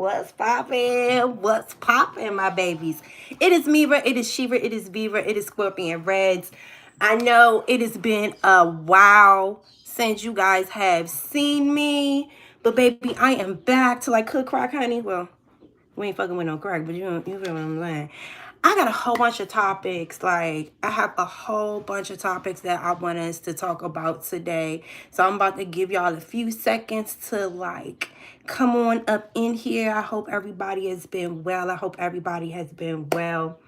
What's poppin'? What's poppin', my babies? It is Mira, it is Shiva, it is Viva, it is ScorpionReddz. I know it has been a while since you guys have seen me, but baby, I am back to like cook crack, honey. Well, we ain't fucking with no crack, but you feel what I'm saying. I got a whole bunch of topics. Like, I have a whole bunch of topics that I want us to talk about today. So I'm about to give y'all a few seconds to like come on up in here. I hope everybody has been well. I hope everybody has been well.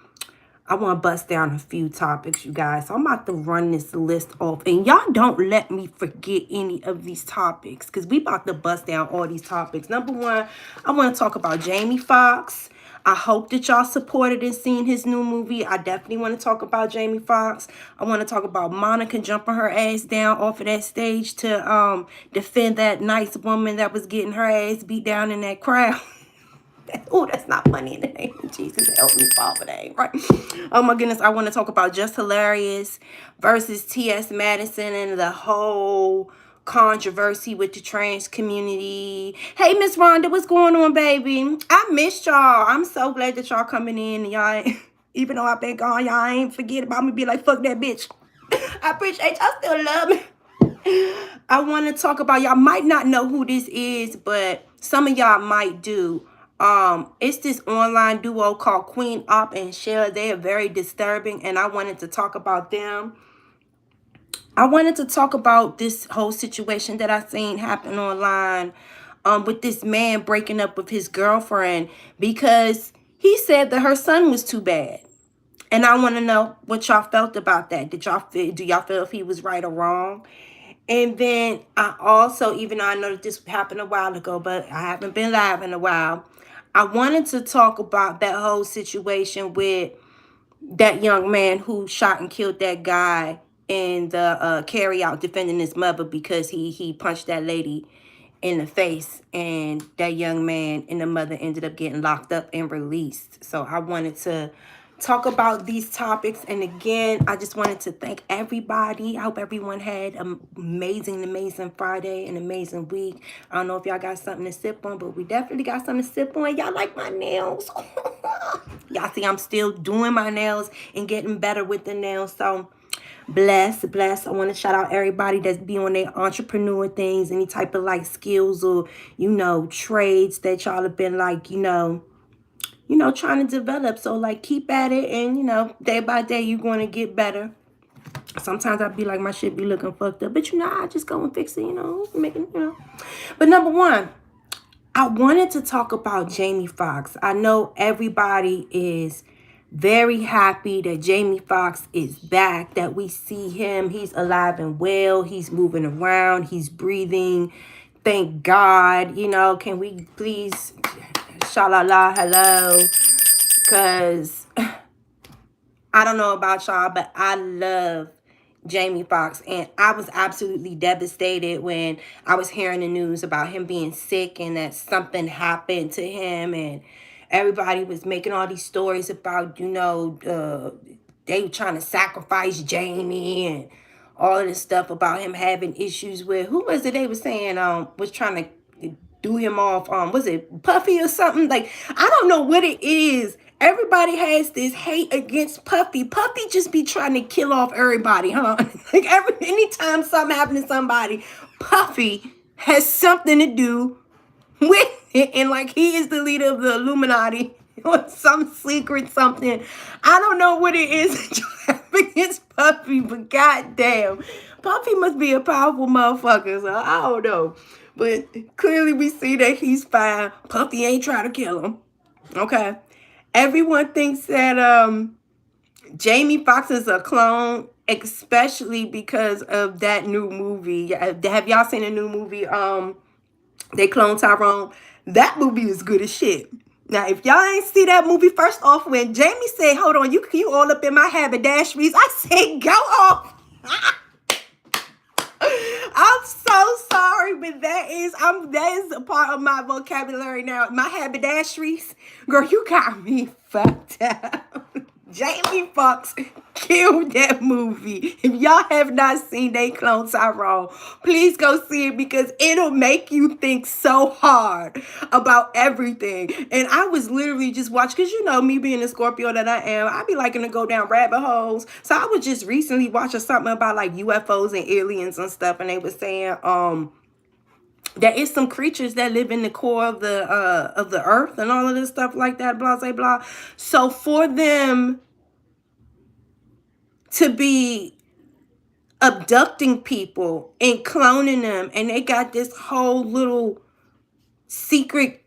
I want to bust down a few topics, you guys. So I'm about to run this list off. And y'all don't let me forget any of these topics, because we about to bust down all these topics. Number one, I want to talk about Jamie Foxx. I hope that y'all supported and seen his new movie. I definitely want to talk about Jamie Foxx. I want to talk about Monica jumping her ass down off of that stage to defend that nice woman that was getting her ass beat down in that crowd. Oh, that's not funny in the name of Jesus. Help me, Father. That ain't right. Oh, my goodness. I want to talk about Just Hilarious versus T.S. Madison and the whole controversy with the trans community. Hey, Miss Rhonda, what's going on, baby? I missed y'all. I'm so glad that y'all coming in. Y'all, even though I've been gone, y'all ain't forget about me. Be like, fuck that bitch. I appreciate y'all still love me. I want to talk about, y'all might not know who this is, but some of y'all might do. It's this online duo called Queen Op and Shell. They are very disturbing, and I wanted to talk about them. I wanted to talk about this whole situation that I seen happen online with this man breaking up with his girlfriend because he said that her son was too bad. And I want to know what y'all felt about that. Do y'all feel if he was right or wrong? And then I also, even though I know that this happened a while ago, but I haven't been live in a while, I wanted to talk about that whole situation with that young man who shot and killed that guy in the carry out defending his mother because he punched that lady in the face, and that young man and the mother ended up getting locked up and released. So I wanted to talk about these topics. And again, I just wanted to thank everybody. I hope everyone had an amazing Friday, an amazing week. I don't know if y'all got something to sip on, but we definitely got something to sip on. Y'all like my nails. Y'all see I'm still doing my nails and getting better with the nails. So bless. I want to shout out everybody that's be on their entrepreneur things, any type of like skills or, trades that y'all have been like, trying to develop. So like keep at it, and day by day you're going to get better. Sometimes I be like, my shit be looking fucked up, but I just go and fix it, But number one, I wanted to talk about Jamie Foxx. I know everybody is very happy that Jamie Foxx is back, that we see him. He's alive and well. He's moving around. He's breathing. Thank God. Can we please shalala hello? Because I don't know about y'all, but I love Jamie Foxx, and I was absolutely devastated when I was hearing the news about him being sick and that something happened to him, and everybody was making all these stories about, they were trying to sacrifice Jamie and all of this stuff about him having issues with, who was it they were saying was trying to do him off, was it Puffy or something? Like, I don't know what it is. Everybody has this hate against Puffy. Puffy just be trying to kill off everybody, huh? Like anytime something happens to somebody, Puffy has something to do with it. And like he is the leader of the Illuminati or some secret something. I don't know what it is that you have against Puffy, but goddamn, Puffy must be a powerful motherfucker. So I don't know. But clearly we see that he's fine. Puffy ain't trying to kill him. Okay. Everyone thinks that Jamie Foxx is a clone, especially because of that new movie. Have y'all seen a new movie? They clone Tyrone. That movie is good as shit. Now, if y'all ain't see that movie, first off, when Jamie said, "Hold on, you all up in my haberdasheries," I said, "Go off." I'm so sorry, but that is a part of my vocabulary now. My haberdasheries, girl, you got me fucked up. Jamie Foxx killed that movie. If y'all have not seen They Clone Tyrone, please go see it because it'll make you think so hard about everything. And I was literally just watching, because you know me being a Scorpio that I am, I be liking to go down rabbit holes. So I was just recently watching something about like UFOs and aliens and stuff, and they were saying there is some creatures that live in the core of the earth and all of this stuff like that, blah blah blah. So for them to be abducting people and cloning them, and they got this whole little secret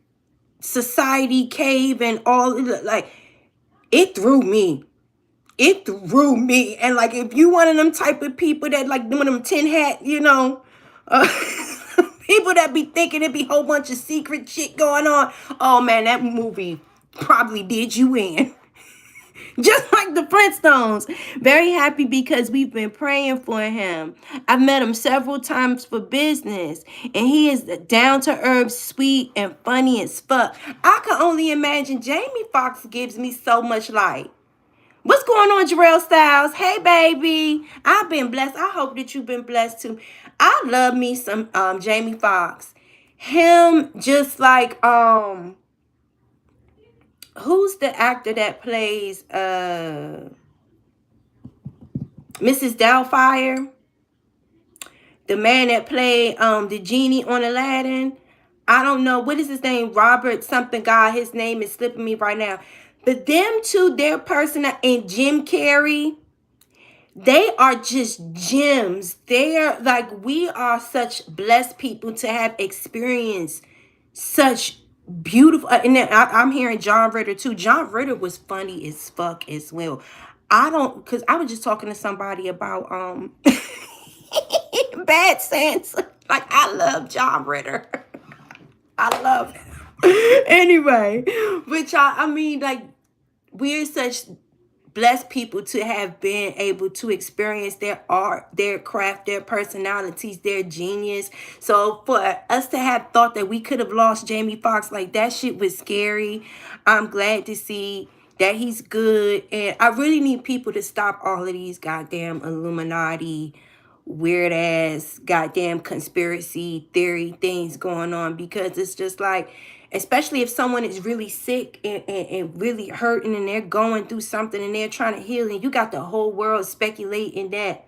society cave and all, like, it threw me. It threw me. And like, if you one of them type of people that like one of them tin hat, you know, people that be thinking it be a whole bunch of secret shit going on, oh man, that movie probably did you in. Just like the Flintstones. Very happy because we've been praying for him. I've met him several times for business. And he is down to earth, sweet, and funny as fuck. I can only imagine Jamie Foxx gives me so much light. What's going on, Jarrell Styles? Hey, baby. I've been blessed. I hope that you've been blessed too. I love me some Jamie Foxx. Him just like who's the actor that plays Mrs. Doubtfire? The man that played the genie on Aladdin. I don't know. What is his name? Robert something guy. His name is slipping me right now. But them two, their person, and Jim Carrey, they are just gems. They're like, we are such blessed people to have experienced such beautiful. And then I'm hearing John Ritter too. John Ritter was funny as fuck as well. Because I was just talking to somebody about Bad Santa. Like, I love John Ritter. I love him. Anyway, but y'all, I mean, like, we're such blessed people to have been able to experience their art, their craft, their personalities, their genius. So for us to have thought that we could have lost Jamie Foxx, like, that shit was scary. I'm glad to see that he's good. And I really need people to stop all of these goddamn Illuminati, weird ass, goddamn conspiracy theory things going on, because it's just like, especially if someone is really sick and really hurting and they're going through something and they're trying to heal, and you got the whole world speculating that,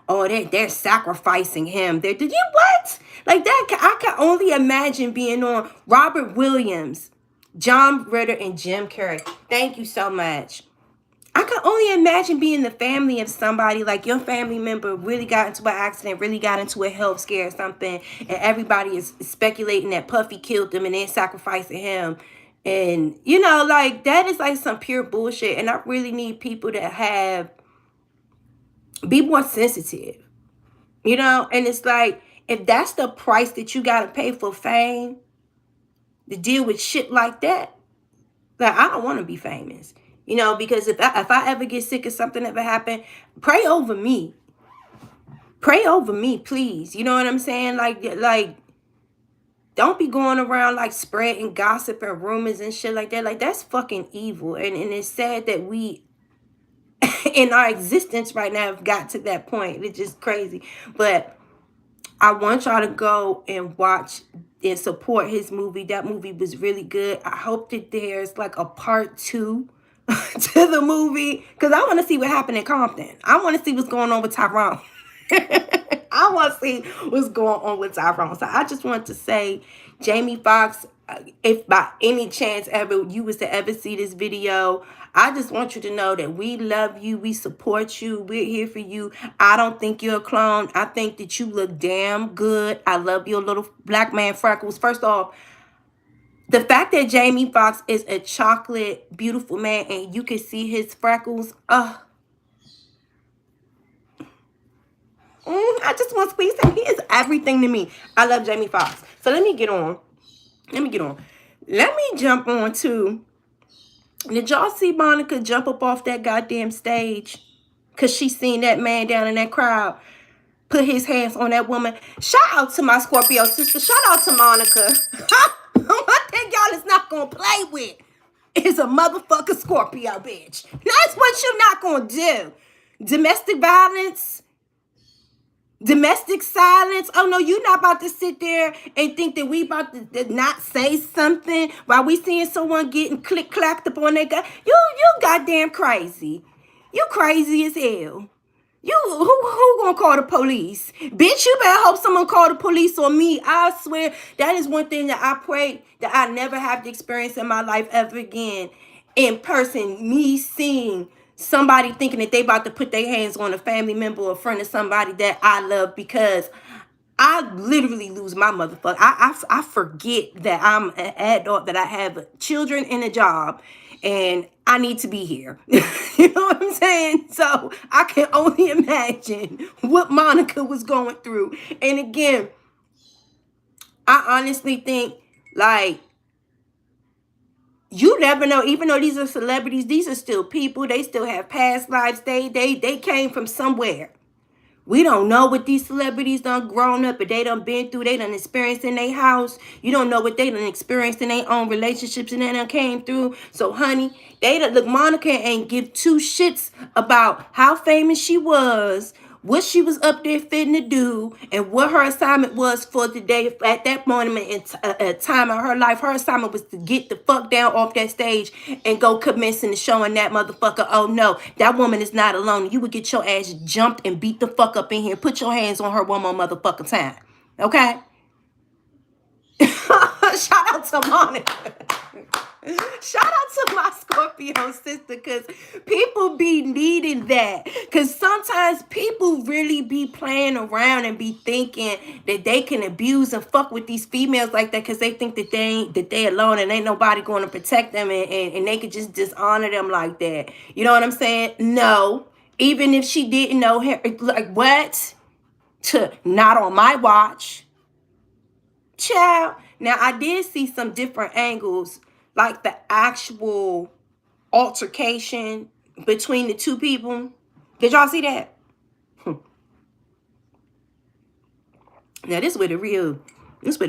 oh, they're sacrificing him. Did you what? Like that, I can only imagine being on Robert Williams, John Ritter, and Jim Carrey. Thank you so much. I can only imagine being the family of somebody, like your family member really got into an accident, really got into a health scare or something, and everybody is speculating that Puffy killed them and then sacrificing him. And, you know, like, that is like some pure bullshit. And I really need people to be more sensitive, you know? And it's like, if that's the price that you got to pay for fame, to deal with shit like that, like, I don't want to be famous. You know, because if I ever get sick or something ever happen, pray over me. Pray over me, please. You know what I'm saying? Like, don't be going around like spreading gossip and rumors and shit like that. Like, that's fucking evil. And it's sad that we, in our existence right now, have got to that point. It's just crazy. But I want y'all to go and watch and support his movie. That movie was really good. I hope that there's like a part 2 to the movie, because I want to see what happened in Compton. I want to see what's going on with Tyrone. I want to see what's going on with Tyrone. So I just want to say, Jamie Foxx, if by any chance ever you was to ever see this video, I just want you to know that we love you. We support you. We're here for you. I don't think you're a clone. I think that you look damn good. I love your little black man freckles. First off, the fact that Jamie Foxx is a chocolate, beautiful man and you can see his freckles, I just want to squeeze him. He is everything to me. I love Jamie Foxx. So let me get on. Let me jump on to, did y'all see Monica jump up off that goddamn stage? Because she seen that man down in that crowd put his hands on that woman. Shout out to my Scorpio sister. Shout out to Monica. One thing y'all is not going to play with is a motherfucking Scorpio, bitch. That's what you're not going to do. Domestic violence, domestic silence. Oh no, you're not about to sit there and think that we about to not say something while we seeing someone getting click clacked up on their gut. You goddamn crazy. You crazy as hell. You who gonna call the police? Bitch, you better hope someone call the police on me. I swear that is one thing that I pray that I never have to experience in my life ever again. In person, me seeing somebody thinking that they about to put their hands on a family member or a friend of somebody that I love, because I literally lose my motherfucker. I forget that I'm an adult, that I have children and a job, and I need to be here. You know what I'm saying? So I can only imagine what Monica was going through. And again, I honestly think, like, you never know. Even though these are celebrities, these are still people. They still have past lives. They came from somewhere. We don't know what these celebrities done grown up, but they done been through, they done experienced in their house. You don't know what they done experienced in their own relationships and they done came through. So, honey, they done, look, Monica ain't give two shits about how famous she was, what she was up there fitting to do, and what her assignment was for the day. At that moment in time of her life, her assignment was to get the fuck down off that stage and go commencing and showing that motherfucker, oh no, that woman is not alone. You would get your ass jumped and beat the fuck up in here. Put your hands on her one more motherfucking time. Okay? Shout out to Monica. Shout out to my Scorpio sister, because people be needing that. Because sometimes people really be playing around and be thinking that they can abuse and fuck with these females like that because they think that they alone and ain't nobody going to protect them, and they could just dishonor them like that. You know what I'm saying? No. Even if she didn't know him, like, what? Not on my watch. Child. Now, I did see some different angles, like the actual altercation between the two people. Did y'all see that? Now, this is where the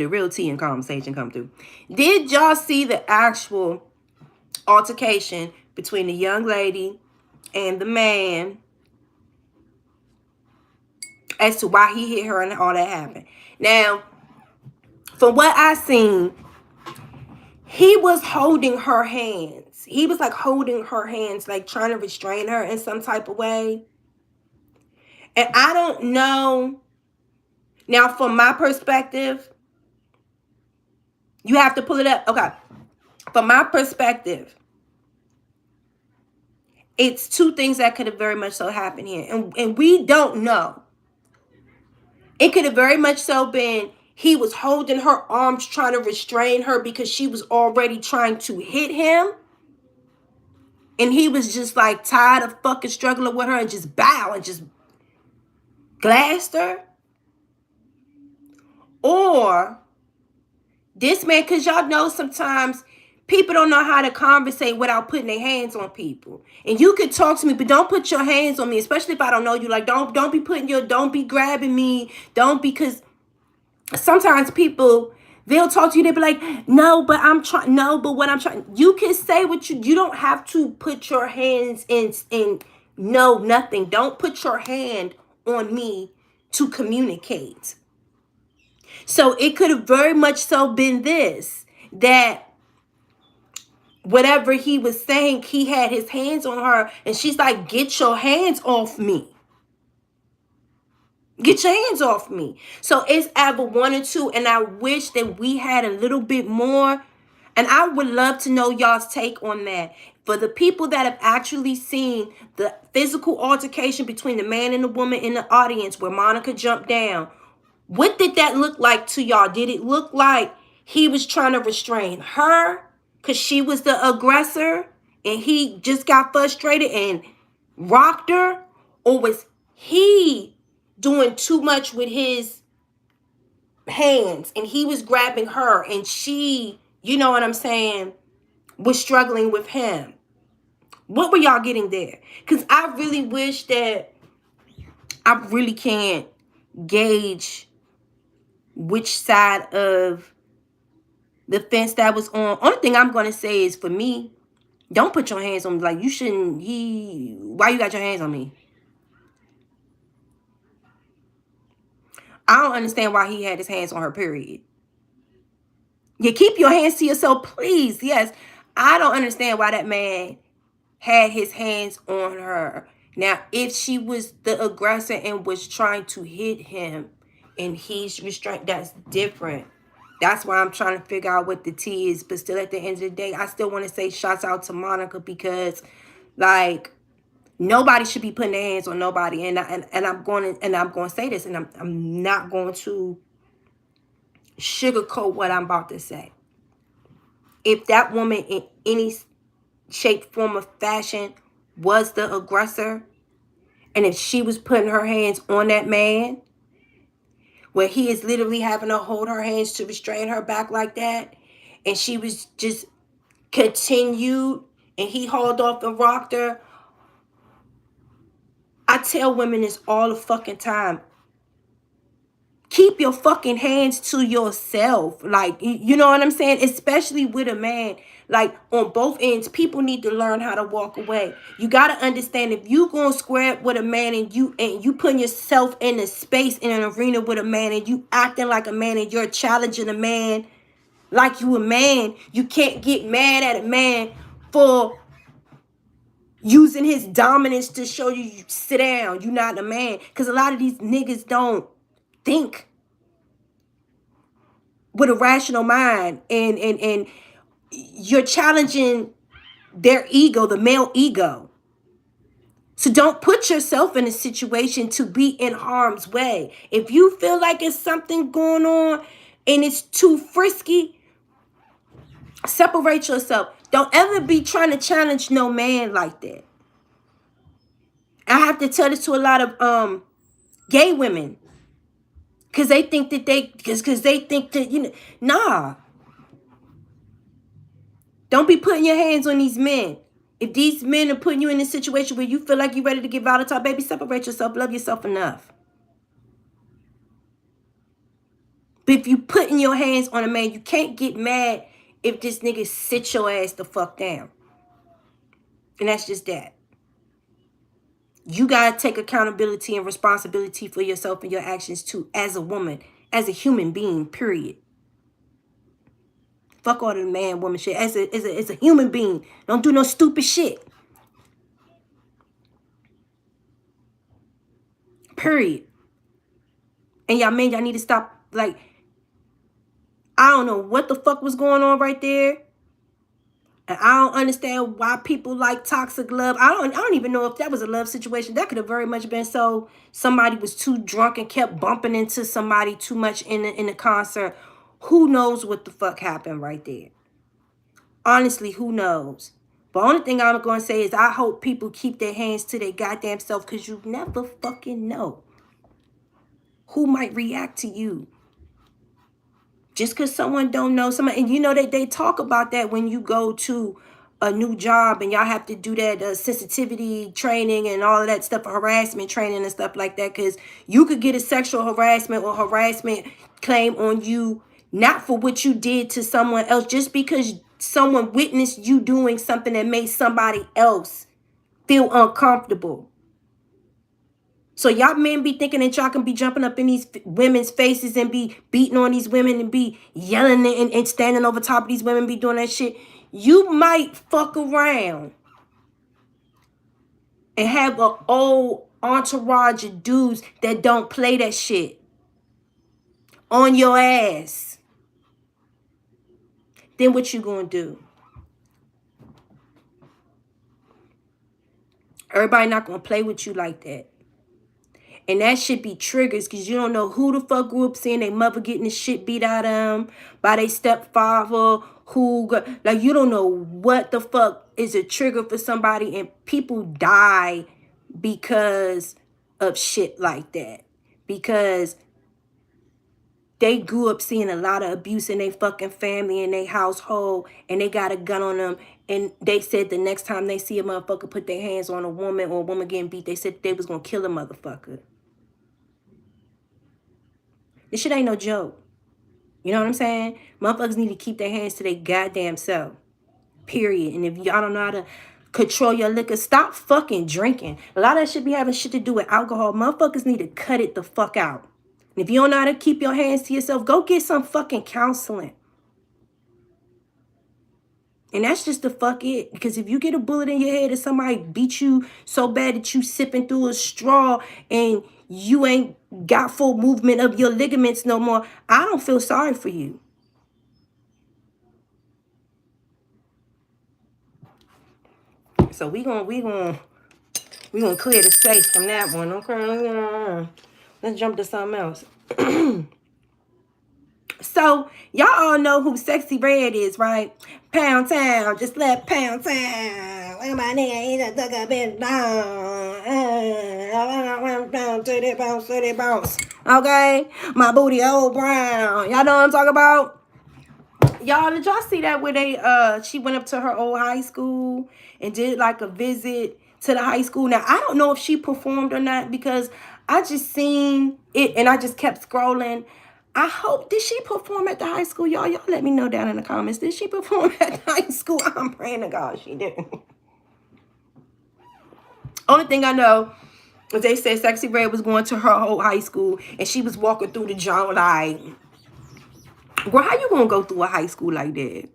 real tea and conversation come through. Did y'all see the actual altercation between the young lady and the man as to why he hit her and all that happened? Now, from what I seen, he was holding her hands. He was like holding her hands, like trying to restrain her in some type of way. And I don't know. Now, from my perspective, you have to pull it up. Okay. From my perspective, it's two things that could have very much so happened here. And we don't know. It could have very much so been he was holding her arms, trying to restrain her because she was already trying to hit him. And he was just like tired of fucking struggling with her and just bow and just glassed her. Or this man, because y'all know sometimes people don't know how to conversate without putting their hands on people. And you could talk to me, but don't put your hands on me, especially if I don't know you. Like, don't be grabbing me. Because sometimes people, they'll talk to you, they'll be like, no, but what I'm trying. You can say what you don't have to put your hands in no, nothing. Don't put your hand on me to communicate. So it could have very much so been this, that whatever he was saying, he had his hands on her and she's like, get your hands off me. Get your hands off me. So it's either one or two. And I wish that we had a little bit more. And I would love to know y'all's take on that. For the people that have actually seen the physical altercation between the man and the woman in the audience where Monica jumped down, what did that look like to y'all? Did it look like he was trying to restrain her because she was the aggressor and he just got frustrated and rocked her? Or was he doing too much with his hands and he was grabbing her and she, you know what I'm saying, was struggling with him? What were y'all getting there? Because I really wish that I really can't gauge which side of the fence that was on. Only thing I'm going to say is, for me, don't put your hands on me. Like, you shouldn't. Why you got your hands on me? I don't understand why he had his hands on her, period. You keep your hands to yourself, please. Yes. I don't understand why that man had his hands on her. Now, if she was the aggressor and was trying to hit him and he's restrained, that's different. That's why I'm trying to figure out what the tea is. But still, at the end of the day, I still want to say shouts out to Monica, because, like, nobody should be putting their hands on nobody. And I'm going to say this, and I'm not going to sugarcoat what I'm about to say. If that woman in any shape, form, or fashion was the aggressor, and if she was putting her hands on that man, where he is literally having to hold her hands to restrain her back like that, and she was just continued, and he hauled off and rocked her. I tell women this all the fucking time. Keep your fucking hands to yourself. Like, you know what I'm saying? Especially with a man. Like, on both ends, people need to learn how to walk away. You got to understand, if you going to square up with a man and you putting yourself in a space, in an arena with a man, and you acting like a man, and you're challenging a man like you a man, you can't get mad at a man for using his dominance to show you sit down, you're not a man. Because a lot of these niggas don't think with a rational mind, and you're challenging their ego, the male ego. So don't put yourself in a situation to be in harm's way. If you feel like it's something going on and it's too frisky, separate yourself. Don't ever be trying to challenge no man like that. I have to tell this to a lot of gay women, because they think that nah. Don't be putting your hands on these men. If these men are putting you in a situation where you feel like you're ready to get volatile, baby, separate yourself. Love yourself enough. But if you putting your hands on a man, you can't get mad if this nigga sit your ass the fuck down. And that's just that. You gotta take accountability and responsibility for yourself and your actions too, as a woman, as a human being, period. Fuck all the man, woman shit. As a human being, don't do no stupid shit. Period. And y'all men, y'all need to stop. Like, I don't know what the fuck was going on right there. And I don't understand why people like toxic love. I don't even know if that was a love situation. That could have very much been so somebody was too drunk and kept bumping into somebody too much in the concert. Who knows what the fuck happened right there? Honestly, who knows? But only thing I'm going to say is I hope people keep their hands to their goddamn self, because you never fucking know who might react to you. Just because someone don't know somebody, and you know that they talk about that when you go to a new job and y'all have to do that sensitivity training and all of that stuff, harassment training and stuff like that, because you could get a sexual harassment or harassment claim on you, not for what you did to someone else, just because someone witnessed you doing something that made somebody else feel uncomfortable. So y'all men be thinking that y'all can be jumping up in these women's faces and be beating on these women and be yelling and standing over top of these women, be doing that shit. You might fuck around and have an old entourage of dudes that don't play that shit on your ass. Then what you gonna do? Everybody not gonna play with you like that. And that should be triggers, because you don't know who the fuck grew up seeing their mother getting the shit beat out of them by their stepfather. Like, you don't know what the fuck is a trigger for somebody, and people die because of shit like that. Because they grew up seeing a lot of abuse in their fucking family and their household, and they got a gun on them. And they said the next time they see a motherfucker put their hands on a woman or a woman getting beat, they said they was gonna kill a motherfucker. This shit ain't no joke. You know what I'm saying? Motherfuckers need to keep their hands to their goddamn self. Period. And if y'all don't know how to control your liquor, stop fucking drinking. A lot of that shit be having shit to do with alcohol. Motherfuckers need to cut it the fuck out. If you don't know how to keep your hands to yourself, go get some fucking counseling. And that's just the fuck it. Because if you get a bullet in your head and somebody beat you so bad that you sipping through a straw and you ain't got full movement of your ligaments no more, I don't feel sorry for you. So we gonna clear the space from that one, okay? Let's jump to something else. So y'all all know who Sexy Red is, right? Pound Town, just left Pound Town. Look at my nigga, he's a duck up and down. Bounce. Okay, my booty old brown. Y'all know what I'm talking about? Y'all, did y'all see that where she went up to her old high school and did like a visit to the high school? Now, I don't know if she performed or not because I just seen it and I just kept scrolling. I hope, did she perform at the high school? Y'all let me know down in the comments. Did she perform at the high school? I'm praying to God she didn't. Only thing I know is they said Sexy Red was going to her whole high school and she was walking through the joint like, girl, how you gonna go through a high school like that?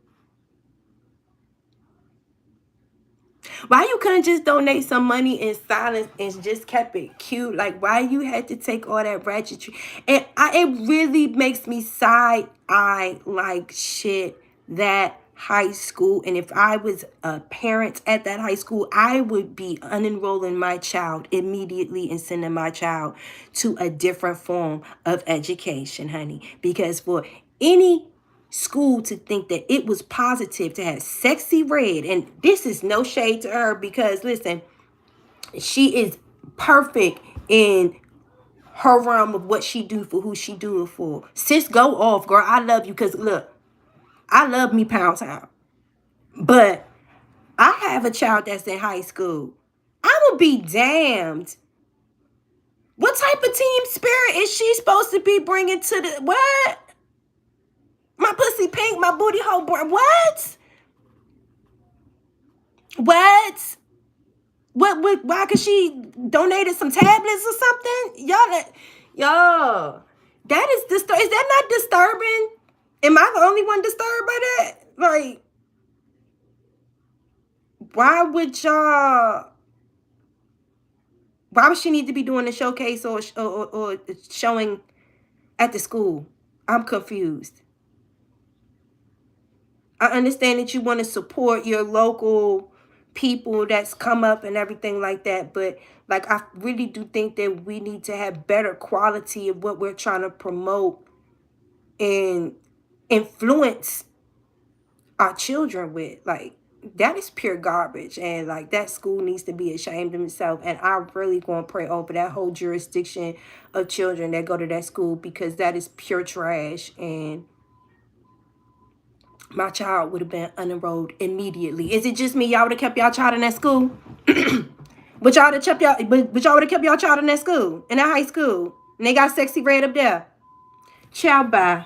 Why you couldn't just donate some money in silence and just kept it cute? Like, why you had to take all that ratchetry? And it really makes me side-eye like shit that high school. And if I was a parent at that high school, I would be unenrolling my child immediately and sending my child to a different form of education, honey. Because for any school to think that it was positive to have Sexy Red, and this is no shade to her because listen, she is perfect in her realm of what she do for who she do it for. Sis, go off, girl. I love you because look, I love me Pound Town, but I have a child that's in high school. I will be damned. What type of team spirit is she supposed to be bringing to the what? My pussy pink, my booty hole brown. What? What? Why? Cause she donated some tablets or something? Y'all, that is disturbing. Is that not disturbing? Am I the only one disturbed by that? Like, why would she need to be doing a showcase or showing at the school? I'm confused. I understand that you want to support your local people that's come up and everything like that. But like, I really do think that we need to have better quality of what we're trying to promote and influence our children with. Like, that is pure garbage. And like, that school needs to be ashamed of itself. And I really going to pray over that whole jurisdiction of children that go to that school because that is pure trash. And my child would have been unenrolled immediately. Is it just me? Y'all would have kept y'all child in that school? But y'all would have kept y'all child in that school, in that high school. And they got Sexy Red up there. Ciao, bye.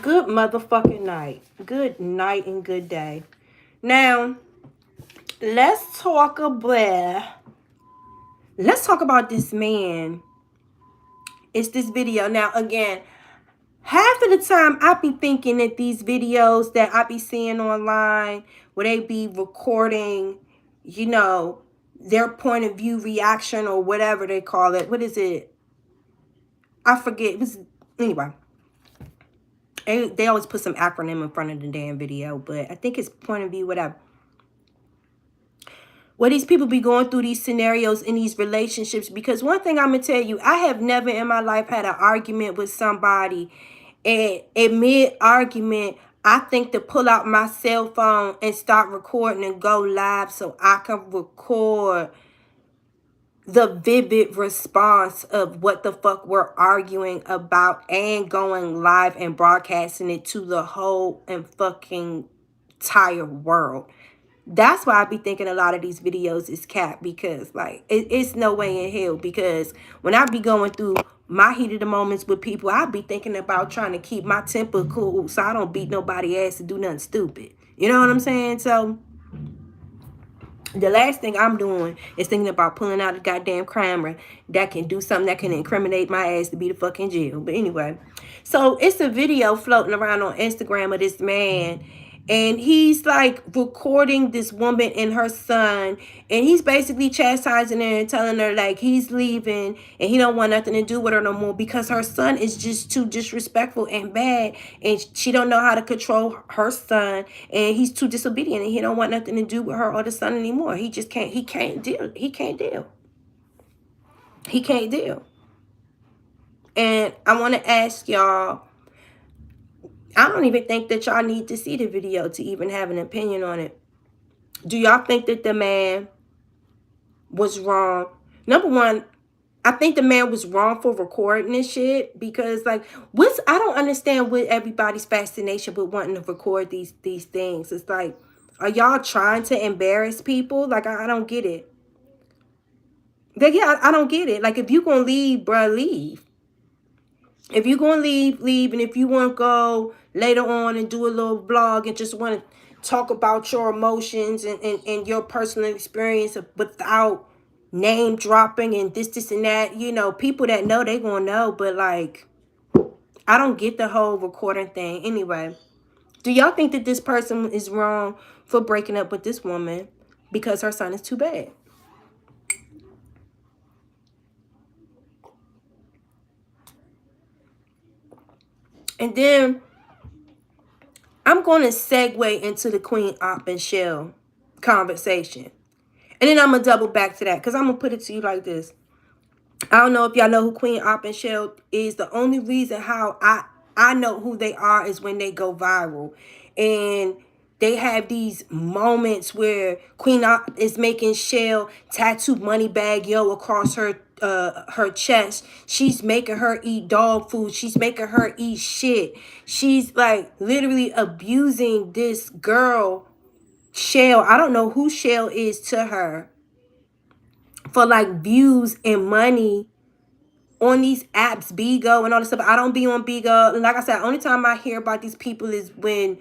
Good motherfucking night. Good night and good day. Now, let's talk about this man. It's this video. Now, again, half of the time, I be thinking that these videos that I be seeing online, where they be recording, you know, their point of view reaction or whatever they call it. What is it? I forget. Anyway, they always put some acronym in front of the damn video, but I think it's point of view, whatever. Where these people be going through these scenarios in these relationships. Because one thing I'm going to tell you, I have never in my life had an argument with somebody. And mid-argument, I think to pull out my cell phone and start recording and go live so I can record the vivid response of what the fuck we're arguing about and going live and broadcasting it to the whole and fucking entire world. That's why I be thinking a lot of these videos is cap, because like it's no way in hell. Because when I be going through my heat of the moments with people, I be thinking about trying to keep my temper cool so I don't beat nobody ass to do nothing stupid. You know what I'm saying? So The last thing I'm doing is thinking about pulling out a goddamn camera that can do something that can incriminate my ass to be the fucking jail. But anyway, so it's a video floating around on Instagram of this man, and he's like recording this woman and her son, and he's basically chastising her and telling her like he's leaving and he don't want nothing to do with her no more because her son is just too disrespectful and bad, and she don't know how to control her son, and he's too disobedient, and he don't want nothing to do with her or the son anymore. He just can't. He can't deal. He can't deal. He can't deal. And I want to ask y'all, I don't even think that y'all need to see the video to even have an opinion on it. Do y'all think that the man was wrong? Number one, I think the man was wrong for recording this shit because, like, I don't understand what everybody's fascination with wanting to record these things. It's like, are y'all trying to embarrass people? Like, I don't get it. Like, yeah, I don't get it. Like, if you gonna leave, bruh, leave. If you're going to leave. And if you want to go later on and do a little vlog and just want to talk about your emotions and your personal experience without name dropping and this and that, you know, people that know, they going to know. But, like, I don't get the whole recording thing. Anyway, do y'all think that this person is wrong for breaking up with this woman because her son is too bad? And then I'm going to segue into the Queen Op and Shell conversation. And then I'm going to double back to that because I'm going to put it to you like this. I don't know if y'all know who Queen Op and Shell is. The only reason how I know who they are is when they go viral. And they have these moments where Queen Op is making Shell tattoo Moneybag Yo across her chest. She's making her eat dog food. She's making her eat shit. She's like literally abusing this girl, Shell. I don't know who Shell is to her, for like views and money on these apps, Bigo and all this stuff. I don't be on Bigo. And like I said, the only time I hear about these people is when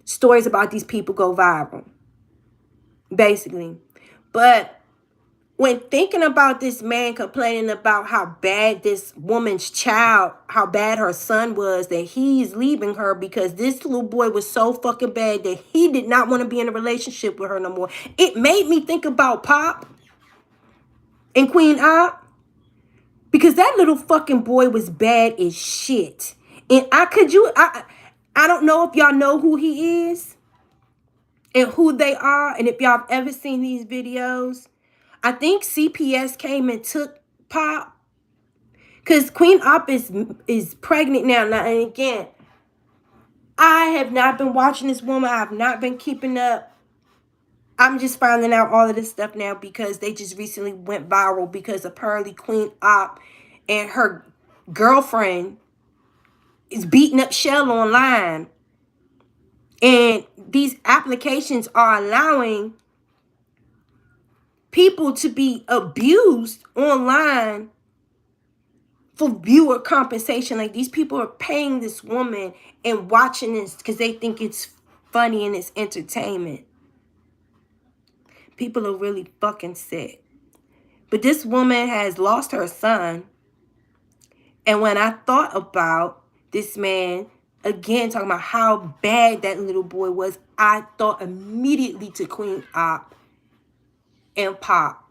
stories about these people go viral, basically. But when thinking about this man complaining about how bad this woman's child, how bad her son was, that he's leaving her because this little boy was so fucking bad that he did not want to be in a relationship with her no more, it made me think about Pop and Queen Op. Because that little fucking boy was bad as shit. And I don't know if y'all know who he is and who they are. And if y'all have ever seen these videos. I think CPS came and took Pop. Because Queen Op is pregnant now. And again, I have not been watching this woman. I have not been keeping up. I'm just finding out all of this stuff now because they just recently went viral because apparently Queen Op and her girlfriend is beating up Shell online. And these applications are allowing people to be abused online for viewer compensation. Like, these people are paying this woman and watching this because they think it's funny and it's entertainment. People are really fucking sick. But this woman has lost her son. And when I thought about this man, again, talking about how bad that little boy was, I thought immediately to Queen Op and Pop.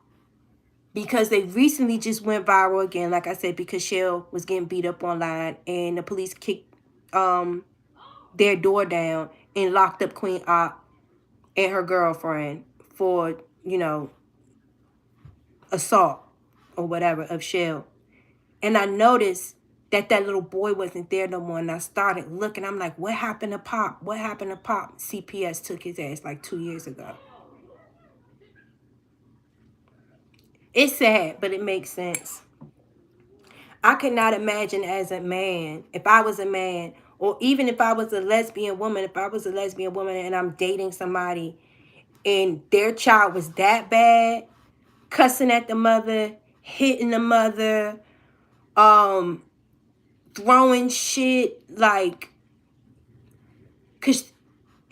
Because they recently just went viral again, like I said, because Shell was getting beat up online and the police kicked their door down and locked up Queen Op and her girlfriend for, you know, assault or whatever of Shell. And I noticed that little boy wasn't there no more. And I started looking. I'm like, what happened to Pop? What happened to Pop? CPS took his ass like 2 years ago. It's sad, but it makes sense. I could not imagine as a man, if I was a man, or even if I was a lesbian woman, and I'm dating somebody and their child was that bad, cussing at the mother, hitting the mother, throwing shit, like, cause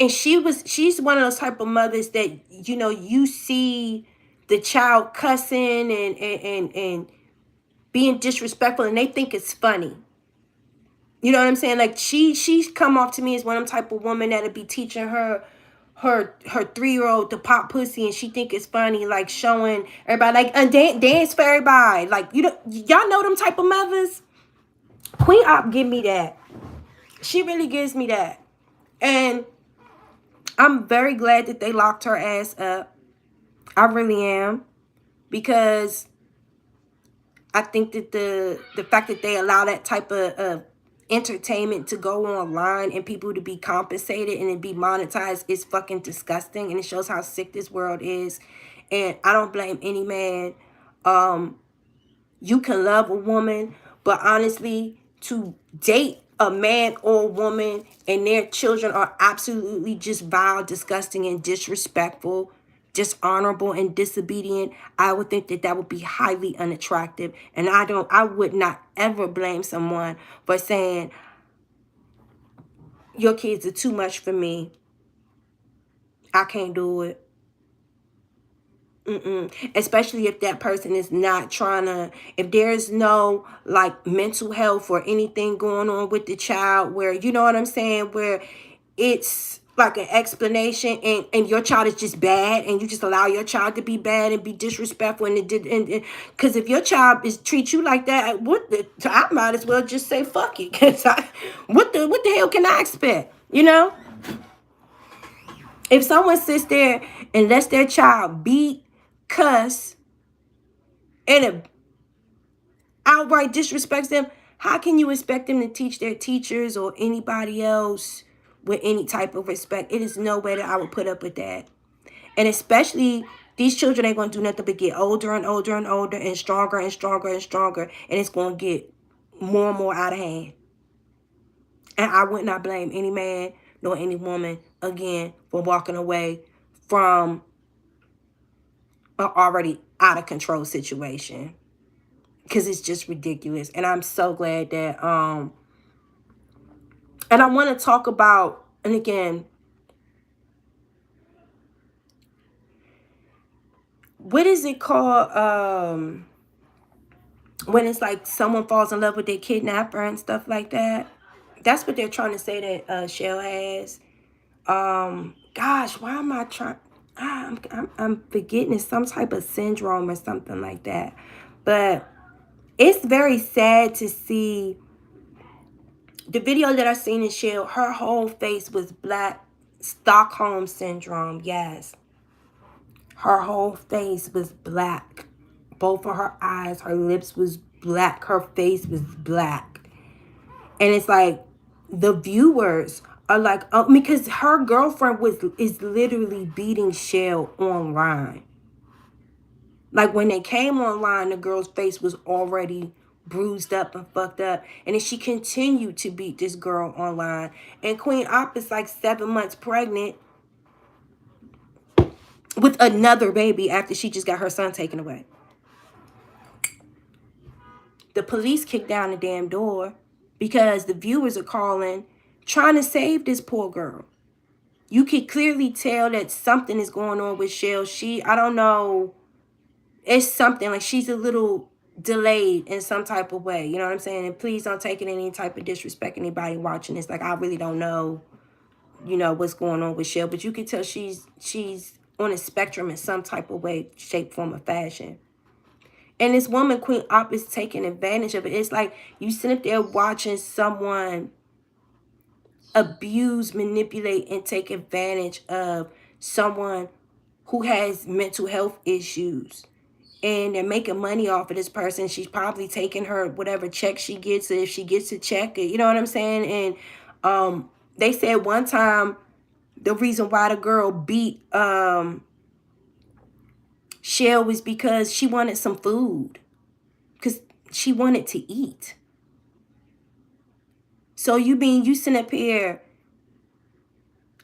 And she's one of those type of mothers that, you know, you see the child cussing and being disrespectful, and they think it's funny. You know what I'm saying? Like she's come off to me as one of them type of woman that'll be teaching her 3-year-old to pop pussy, and she think it's funny, like showing everybody, like, dance for everybody. Like, you know, y'all know them type of mothers. Queen Op give me that. She really gives me that. And I'm very glad that they locked her ass up. I really am. Because I think that the fact that they allow that type of entertainment to go online and people to be compensated and it be monetized is fucking disgusting. And it shows how sick this world is. And I don't blame any man. You can love a woman, but honestly, to date a man or a woman and their children are absolutely just vile, disgusting, and disrespectful, dishonorable, and disobedient, I would think that that would be highly unattractive. And I would not ever blame someone for saying, your kids are too much for me. I can't do it. Especially if that person is not trying to, if there's no like mental health or anything going on with the child where, you know what I'm saying, where it's like an explanation and your child is just bad and you just allow your child to be bad and be disrespectful and because if your child is treat you like that, I might as well just say fuck it, because what the hell can I expect, you know? If someone sits there and lets their child beat, cuss, and outright disrespects them, how can you expect them to teach their teachers or anybody else with any type of respect? It is no way that I would put up with that. And especially, these children ain't going to do nothing but get older and older and older and stronger and stronger and stronger. And it's going to get more and more out of hand. And I would not blame any man nor any woman, again, for walking away from an already out of control situation. Because it's just ridiculous. And I'm so glad that, and I want to talk about, and again, what is it called, when it's like someone falls in love with their kidnapper and stuff like that? That's what they're trying to say that Shell has. Gosh, why am I trying? I'm forgetting, it's some type of syndrome or something like that. But it's very sad to see the video that I seen in Shell. Her whole face was black. Stockholm syndrome, yes. Her whole face was black. Both of her eyes, her lips was black. Her face was black. And it's like, the viewers are like, oh, because her girlfriend is literally beating Shell online. Like, when they came online, the girl's face was already bruised up and fucked up. And then she continued to beat this girl online. And Queen Op is like 7 months pregnant with another baby after she just got her son taken away. The police kicked down the damn door because the viewers are calling, trying to save this poor girl. You can clearly tell that something is going on with Shell. I don't know, it's something like she's a little delayed in some type of way. You know what I'm saying? And please don't take it any type of disrespect, anybody watching this. Like, I really don't know, you know, what's going on with Shell. But you can tell she's on a spectrum in some type of way, shape, form, or fashion. And this woman, Queen Op, is taking advantage of it. It's like you sit up there watching someone abuse, manipulate, and take advantage of someone who has mental health issues. And they're making money off of this person. She's probably taking her whatever check she gets, if she gets a check, you know what I'm saying? And they said one time the reason why the girl beat Shell was because she wanted some food. Because she wanted to eat. So you sitting up here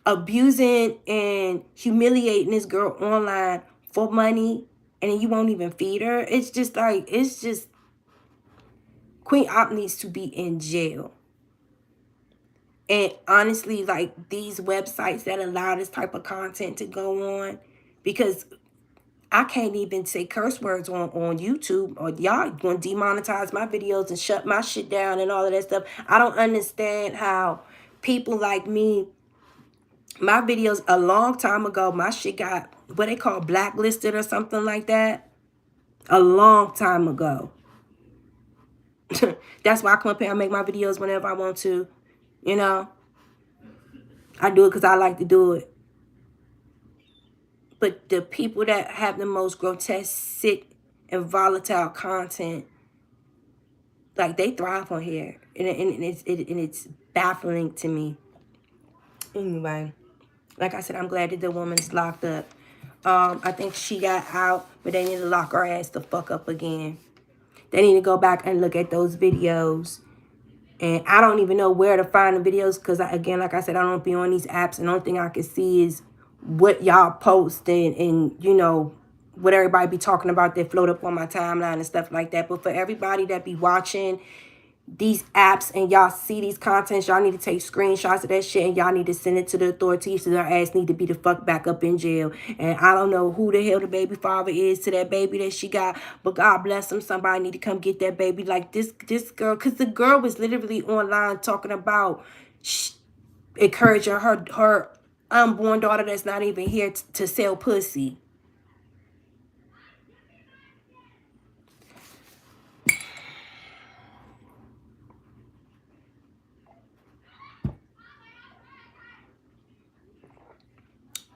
abusing and humiliating this girl online for money, and then you won't even feed her. It's just like, Queen Op needs to be in jail. And honestly, like these websites that allow this type of content to go on, because I can't even say curse words on YouTube, or y'all gonna demonetize my videos and shut my shit down and all of that stuff. I don't understand how people like me, my videos a long time ago, my shit got what they call blacklisted or something like that. A long time ago. That's why I come up here and make my videos whenever I want to. You know, I do it because I like to do it. But the people that have the most grotesque, sick, and volatile content, like they thrive on here, and it's baffling to me. Anyway, like I said, I'm glad that the woman's locked up. I think she got out, but they need to lock her ass the fuck up again. They need to go back and look at those videos. And I don't even know where to find the videos because, again, like I said, I don't be on these apps. And the only thing I can see is what y'all post and, you know, what everybody be talking about that float up on my timeline and stuff like that. But for everybody that be watching these apps and y'all see these contents, y'all need to take screenshots of that shit and y'all need to send it to the authorities, so their ass need to be the fuck back up in jail. And I don't know who the hell the baby father is to that baby that she got, but God bless him, somebody need to come get that baby. Like this girl, because the girl was literally online talking about encouraging her unborn daughter that's not even here to sell pussy.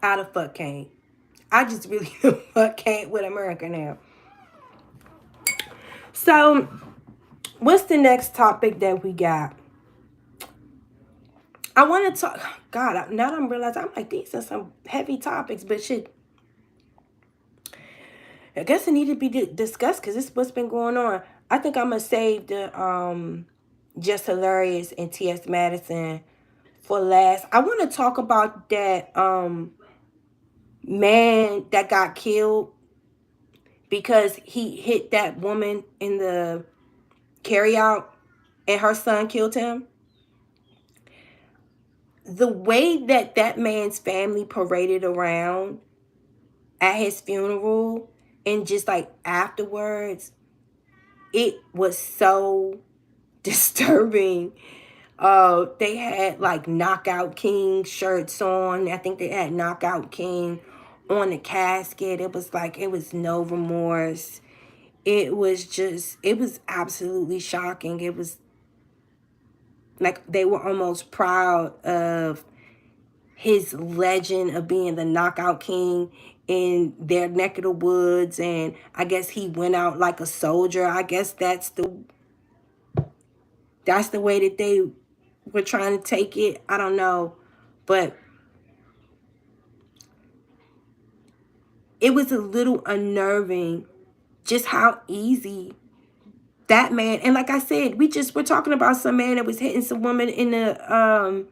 I the fuck can't. I just really the fuck can't with America now. So, what's the next topic that we got? I want to talk. God, now that I'm realizing, I'm like, these are some heavy topics, but shit, I guess it need to be discussed because this is what's been going on. I think I'm gonna save the Just Hilarious and T.S. Madison for last. I want to talk about that man that got killed because he hit that woman in the carryout and her son killed him. The way that that man's family paraded around at his funeral and just like afterwards, it was so disturbing. They had like Knockout King shirts on. I think they had Knockout King on the casket. It was like, it was no remorse. It was absolutely shocking. It was like they were almost proud of his legend of being the Knockout King in their neck of the woods. And I guess he went out like a soldier. I guess that's the way that they were trying to take it. I don't know. But it was a little unnerving just how easy that man, and like I said, we're talking about some man that was hitting some woman in the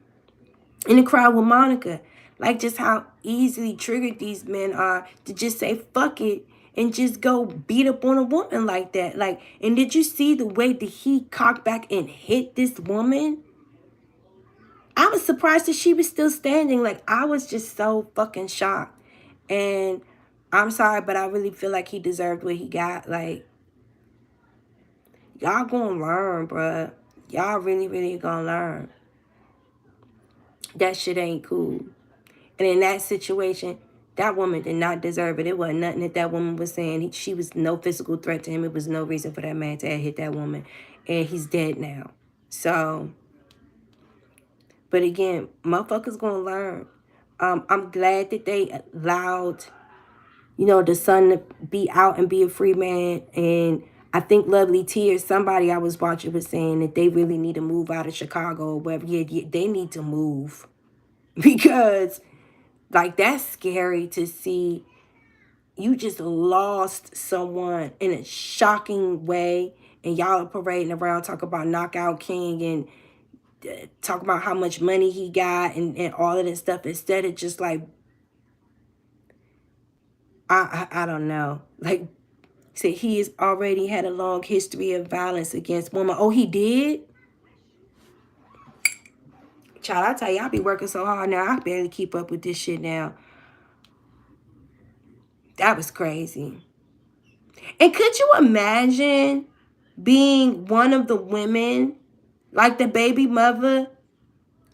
crowd with Monica. Like just how easily triggered these men are to just say fuck it and just go beat up on a woman like that. Like, and did you see the way that he cocked back and hit this woman? I was surprised that she was still standing. Like, I was just so fucking shocked. And I'm sorry, but I really feel like he deserved what he got. Like, y'all gonna learn, bruh. Y'all really, really gonna learn. That shit ain't cool. And in that situation, that woman did not deserve it. It wasn't nothing that that woman was saying. She was no physical threat to him. It was no reason for that man to have hit that woman. And he's dead now. So, but again, motherfuckers gonna learn. I'm glad that they allowed, you know, the son to be out and be a free man. And I think Lovely Tears, somebody I was watching was saying that they really need to move out of Chicago or whatever. Yeah, they need to move. Because, like, that's scary to see. You just lost someone in a shocking way. And y'all are parading around, talk about Knockout King and talk about how much money he got and all of this stuff. Instead of just like, I don't know. Like, say he has already had a long history of violence against women. Oh, he did? Child, I tell you, I be working so hard now. I barely keep up with this shit now. That was crazy. And could you imagine being one of the women, like the baby mother?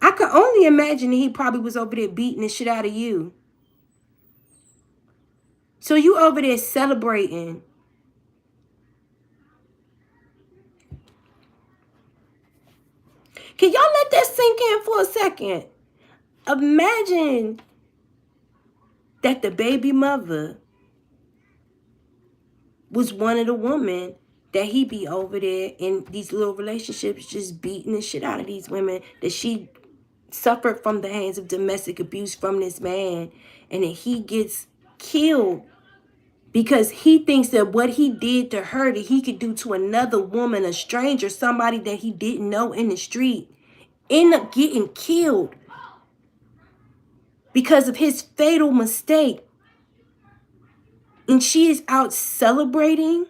I could only imagine that he probably was over there beating the shit out of you. So you over there celebrating. Can y'all let that sink in for a second? Imagine that the baby mother was one of the women that he be over there in these little relationships just beating the shit out of these women, that she suffered from the hands of domestic abuse from this man, and that he gets killed because he thinks that what he did to her that he could do to another woman, a stranger, somebody that he didn't know in the street, end up getting killed because of his fatal mistake. And she is out celebrating.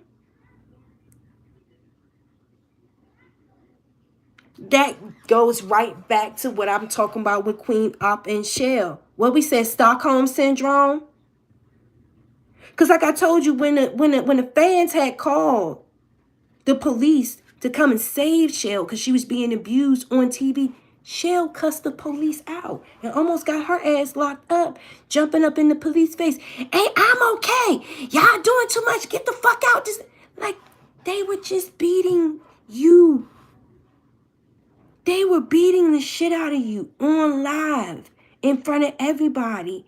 That goes right back to what I'm talking about with Queen Op and Shell. What we said, Stockholm Syndrome. Because like I told you, when the fans had called the police to come and save Shell because she was being abused on TV, Shell cussed the police out and almost got her ass locked up, jumping up in the police face. Hey, I'm okay. Y'all doing too much. Get the fuck out. Just like they were just beating you. They were beating the shit out of you on live in front of everybody.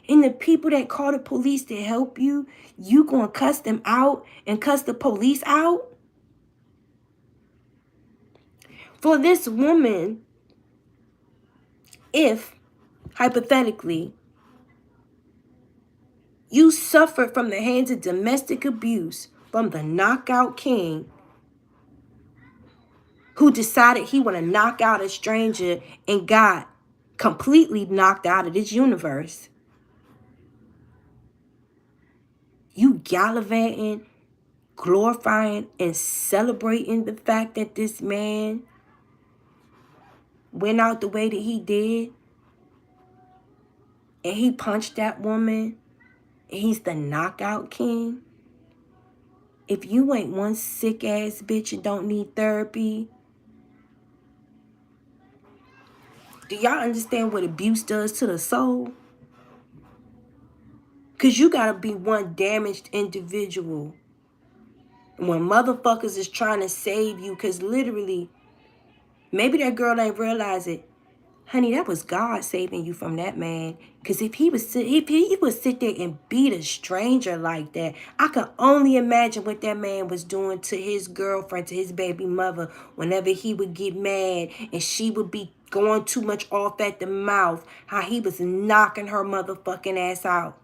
And the people that call the police to help you, you gonna cuss them out and cuss the police out? For this woman, if, hypothetically, you suffered from the hands of domestic abuse from the knockout king who decided he want to knock out a stranger and got completely knocked out of this universe, you gallivanting, glorifying, and celebrating the fact that this man went out the way that he did, and he punched that woman, and he's the knockout king. If you ain't one sick ass bitch and don't need therapy, do y'all understand what abuse does to the soul? Because you gotta be one damaged individual when motherfuckers is trying to save you. Because literally, maybe that girl ain't realize it. Honey, that was God saving you from that man. Because if he would sit there and beat a stranger like that, I can only imagine what that man was doing to his girlfriend, to his baby mother, whenever he would get mad and she would be going too much off at the mouth, how he was knocking her motherfucking ass out.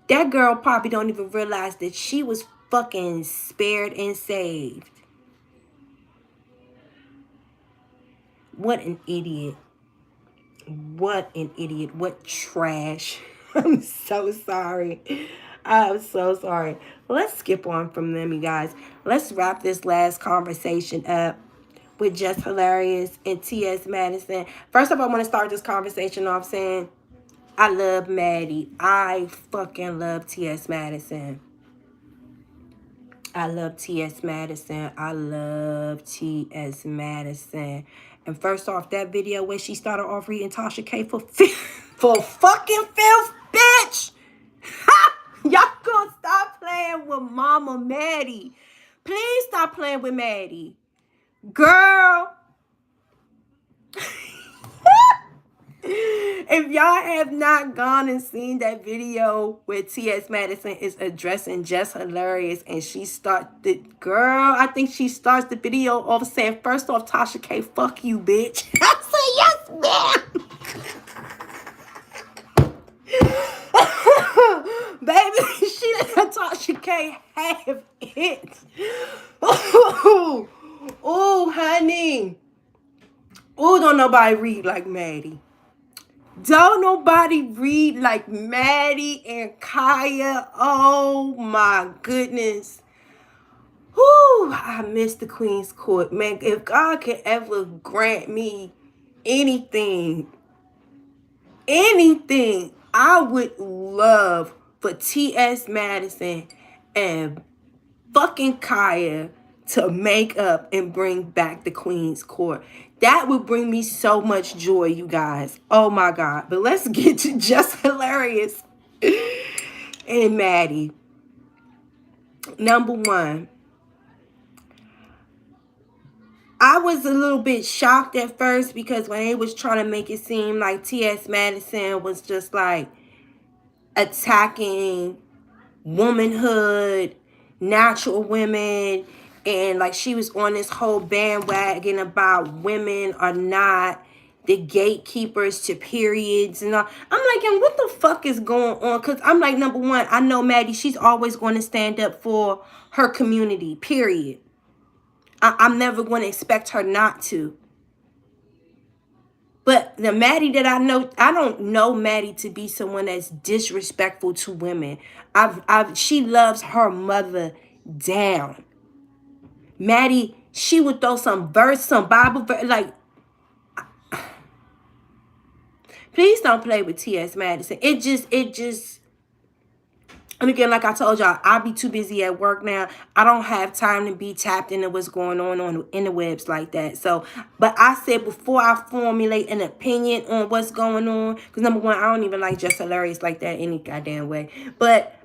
That girl probably don't even realize that she was fucking spared and saved. What an idiot. What an idiot. What trash. I'm so sorry. I'm so sorry. Let's skip on from them, you guys. Let's wrap this last conversation up with Just Hilarious and T.S. Madison. First of all, I want to start this conversation off saying I love Maddie. I fucking love T.S. Madison. I love T.S. Madison. I love T.S. Madison. And first off, that video where she started off reading Tasha K for fucking filth, bitch. Y'all gonna stop playing with Mama Maddie. Please stop playing with Maddie. Girl. If y'all have not gone and seen that video where T.S. Madison is addressing Just Hilarious and she started, girl, I think she starts the video off saying, first off, Tasha K, fuck you, bitch. I say, yes, ma'am. Baby, she let Tasha K have it. Oh, honey. Oh, don't nobody read like Maddie. Don't nobody read like Maddie and Kaya. Oh my goodness. Whoo, I miss the Queen's Court. Man, if God could ever grant me anything, I would love for T.S. Madison and fucking Kaya to make up and bring back the Queen's Court. That would bring me so much joy, you guys. Oh my God. But let's get to Just Hilarious and Maddie. Number one, I was a little bit shocked at first because when they was trying to make it seem like T.S. Madison was just like attacking womanhood, natural women, and like she was on this whole bandwagon about women are not the gatekeepers to periods and all. I'm like, and what the fuck is going on? Because I'm like, number one, I know Maddie, she's always going to stand up for her community, period. I'm never going to expect her not to. But the Maddie that I know, I don't know Maddie to be someone that's disrespectful to women. She loves her mother down. Maddie, she would throw some verse, some Bible verse, like, please don't play with T.S. Madison. It just, and again, like I told y'all, I'll be too busy at work now. I don't have time to be tapped into what's going on in the webs like that. So, but I said before I formulate an opinion on what's going on, because number one, I don't even like Just Hilarious like that any goddamn way. But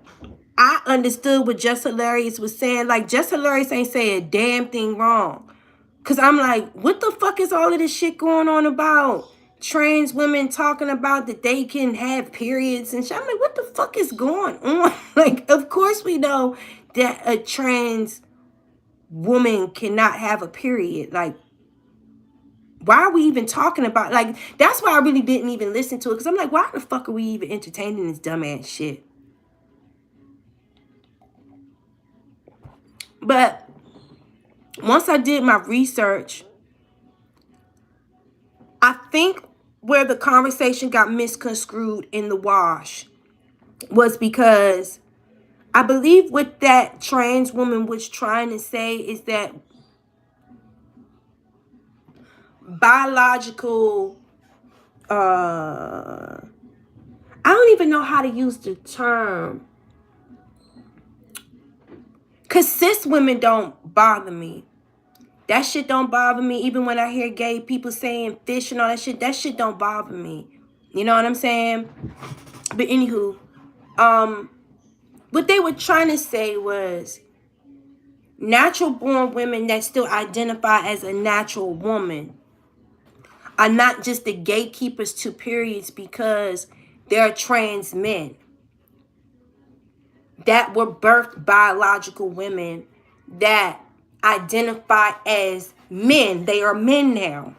I understood what Just Hilarious was saying. Like, Just Hilarious ain't saying a damn thing wrong. Because I'm like, what the fuck is all of this shit going on about? Trans women talking about that they can have periods and shit. I'm like, what the fuck is going on? Like, of course we know that a trans woman cannot have a period. Like, why are we even talking about, like, that's why I really didn't even listen to it. Because I'm like, why the fuck are we even entertaining this dumbass shit? But once I did my research, I think where the conversation got misconstrued in the wash was because I believe what that trans woman was trying to say is that biological, I don't even know how to use the term, because cis women don't bother me. That shit don't bother me. Even when I hear gay people saying fish and all that shit don't bother me. You know what I'm saying? But anywho, what they were trying to say was natural born women that still identify as a natural woman are not just the gatekeepers to periods because they're trans men that were birthed biological women that identify as men. They are men now.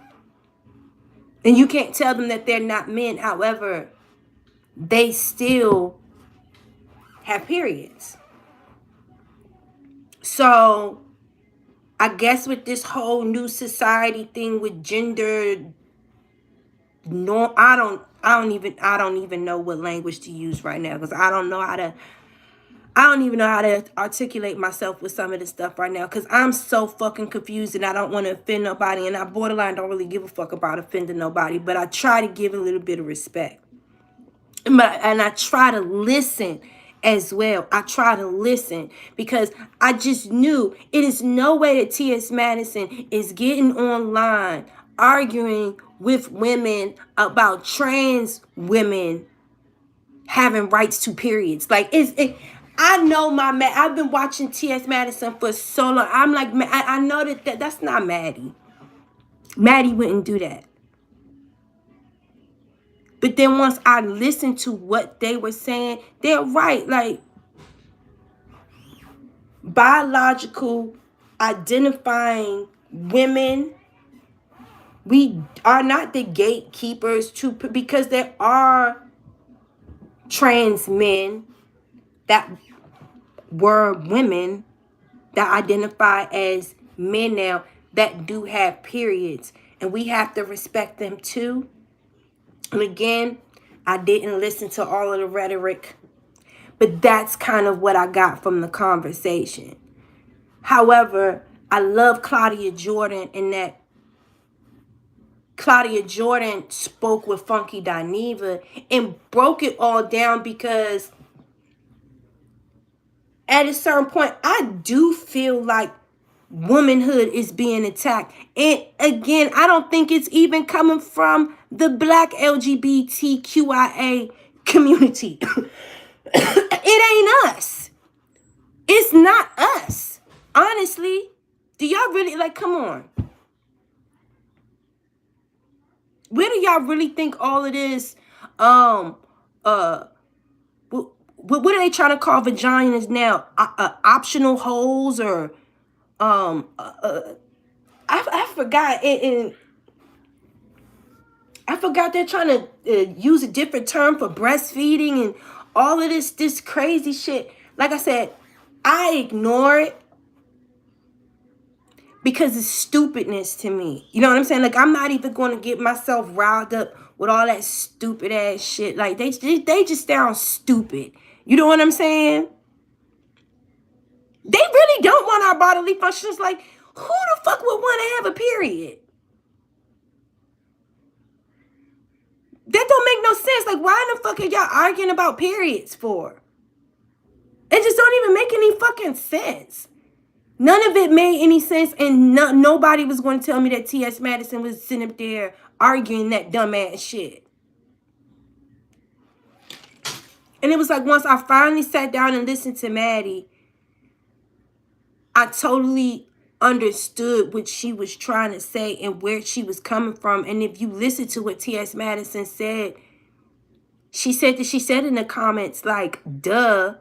And you can't tell them that they're not men. However, they still have periods. So I guess with this whole new society thing with gender, no, I don't even know what language to use right now, because I don't even know how to articulate myself with some of this stuff right now, because I'm so fucking confused and I don't want to offend nobody, and I borderline don't really give a fuck about offending nobody, but I try to give a little bit of respect. And I try to listen as well. I try to listen because I just knew it is no way that T.S. Madison is getting online arguing with women about trans women having rights to periods. Like, I know I've been watching T.S. Madison for so long. I'm like, I know that's not Maddie. Maddie wouldn't do that. But then once I listened to what they were saying, they're right. Like, biological identifying women, we are not the gatekeepers to, because there are trans men that were women that identify as men now that do have periods, and we have to respect them too. And again, I didn't listen to all of the rhetoric, but that's kind of what I got from the conversation. However, I love Claudia Jordan in that Claudia Jordan spoke with Funky Dineva and broke it all down, because at a certain point, I do feel like womanhood is being attacked. And again, I don't think it's even coming from the black LGBTQIA community. It ain't us. It's not us. Honestly, do y'all really, like, come on. Where do y'all really think all of this, what are they trying to call vaginas now? Optional holes, or, I forgot it. And I forgot they're trying to use a different term for breastfeeding and all of this crazy shit. Like I said, I ignore it because it's stupidness to me. You know what I'm saying? Like, I'm not even going to get myself riled up with all that stupid ass shit. Like, they just sound stupid. You know what I'm saying? They really don't want our bodily functions. Like, who the fuck would want to have a period? That don't make no sense. Like, why in the fuck are y'all arguing about periods for? It just don't even make any fucking sense. None of it made any sense, and nobody was going to tell me that T.S. Madison was sitting up there arguing that dumbass shit. And it was like, once I finally sat down and listened to Maddie, I totally understood what she was trying to say and where she was coming from. And if you listen to what T.S. Madison said, she said in the comments, like, duh.